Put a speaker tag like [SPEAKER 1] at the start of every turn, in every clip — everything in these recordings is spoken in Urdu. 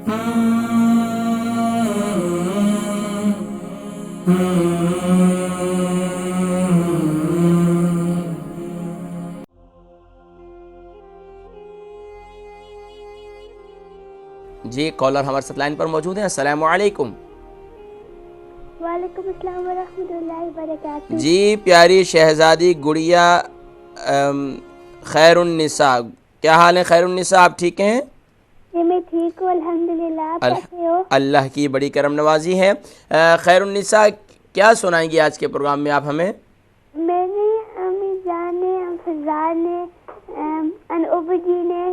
[SPEAKER 1] جی کالر ہمارے ساتھ لائن پر موجود ہیں. السلام علیکم.
[SPEAKER 2] وعلیکم السلام ورحمۃ اللہ وبرکاتہ.
[SPEAKER 1] جی پیاری شہزادی گڑیا خیر النساء، کیا حال ہے خیر النساء؟ آپ ٹھیک ہیں؟
[SPEAKER 2] جی میں ٹھیک ہوں الحمدللہ. آپ کیسے ہو؟
[SPEAKER 1] اللہ کی بڑی کرم نوازی ہے. خیر النساء کیا سنائیں گی آج کے پروگرام میں آپ ہمیں؟
[SPEAKER 2] میں نے امی جان نے، فضال نے، ابو جی نے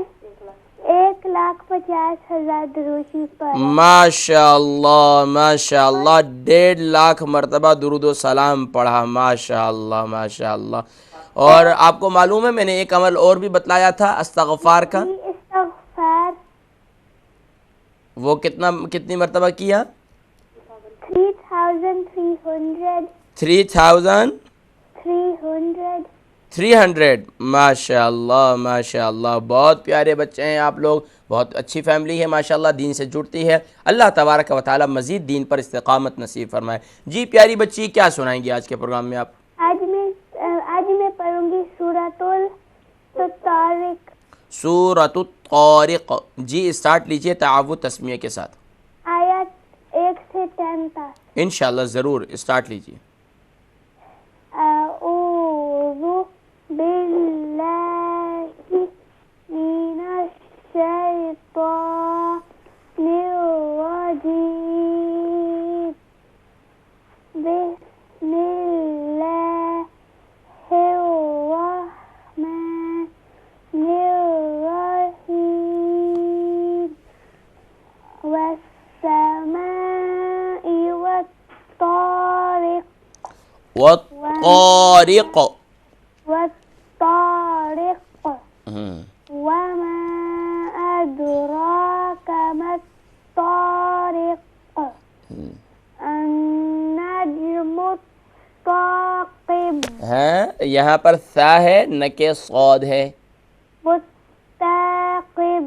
[SPEAKER 2] 1,50,000 درود شریف پڑھا.
[SPEAKER 1] ماشاء اللہ ماشاء اللہ، 1.5 لاکھ مرتبہ درود و سلام پڑھا. ماشاء اللہ ماشاء اللہ. اور آپ کو معلوم ہے میں نے ایک عمل اور بھی بتلایا تھا استغفار کا،
[SPEAKER 2] جی استغفار
[SPEAKER 1] وہ کتنی مرتبہ کیا؟
[SPEAKER 2] 3,300.
[SPEAKER 1] 300. ماشاء اللہ ماشاء اللہ، بہت پیارے بچے ہیں آپ لوگ، بہت اچھی فیملی ہے ماشاءاللہ، دین سے جڑتی ہے. اللہ تبارک و تعالی مزید دین پر استقامت نصیب فرمائے. جی پیاری بچی کیا سنائیں گی آج کے پروگرام میں آپ؟
[SPEAKER 2] آج میں پڑھوں گی سورۃ الطارق.
[SPEAKER 1] سورۃ الطارق. جی اسٹارٹ لیجئے تعاوذ تسمیہ کے ساتھ.
[SPEAKER 2] آیت 1 سے 10 تک.
[SPEAKER 1] انشاءاللہ ضرور اسٹارٹ لیجئے.
[SPEAKER 2] اعوذ باللہ من الشیطان الرجیم. بسم اللہ الرحمن الرحیم. والسماء والطارق.
[SPEAKER 1] والطارق.
[SPEAKER 2] وما أدراك ما الطارق. النجم الثاقب.
[SPEAKER 1] ہاں یہاں پر ثا ہے نہ کہ صاد ہے.
[SPEAKER 2] والثاقب.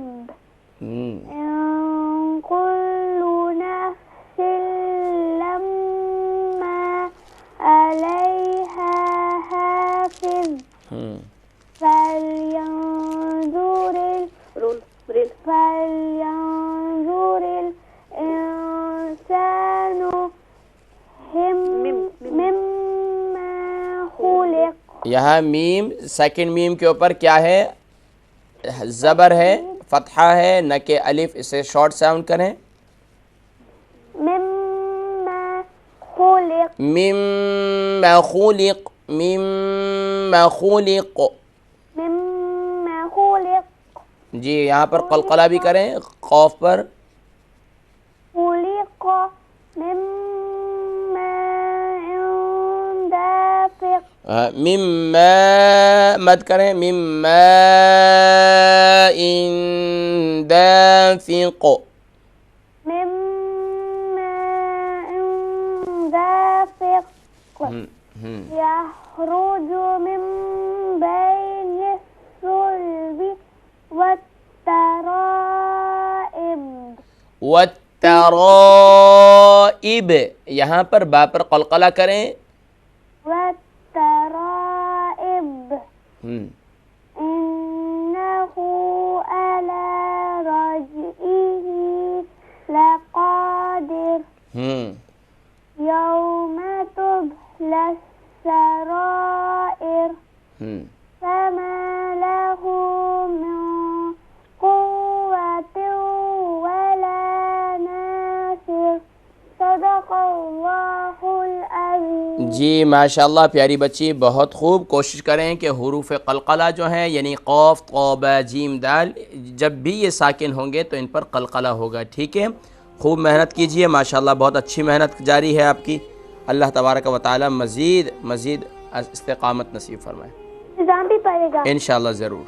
[SPEAKER 2] كل نفس لما عليها حافظ. فلينظر الإنسان مما خلق.
[SPEAKER 1] یہاں میم سیکنڈ میم کے اوپر کیا ہے؟ زبر ہے، فتحہ ہے نہ کہ الف، اسے شارٹ ساؤنڈ کریں.
[SPEAKER 2] مما خلق.
[SPEAKER 1] مما خلق. مما خلق.
[SPEAKER 2] مما خلق.
[SPEAKER 1] جی یہاں پر قلقلہ بھی کریں قاف پر.
[SPEAKER 2] خلق من ماء دافق.
[SPEAKER 1] مما مد کریں مما دافق.
[SPEAKER 2] من ماء دافق. يخرج من بين الصلب والترائب.
[SPEAKER 1] والترائب. یہاں پر با پر قلقلہ کریں.
[SPEAKER 2] والترائب. إنه على رجعه لقادر. يوم تبلى السرائر. فما له من قوة ولا ناصر. صدق اللہ العظیم.
[SPEAKER 1] جی ماشاءاللہ پیاری بچی، بہت خوب. کوشش کریں کہ حروف قلقلہ جو ہیں یعنی قاف طا با جیم دال جب بھی یہ ساکن ہوں گے تو ان پر قلقلہ ہوگا. ٹھیک ہے، خوب محنت کیجئے. ماشاءاللہ بہت اچھی محنت جاری ہے آپ کی. اللہ تبارک و تعالی مزید استقامت نصیب فرمائے.
[SPEAKER 2] نظام بھی پڑے گا
[SPEAKER 1] انشاءاللہ ضرور.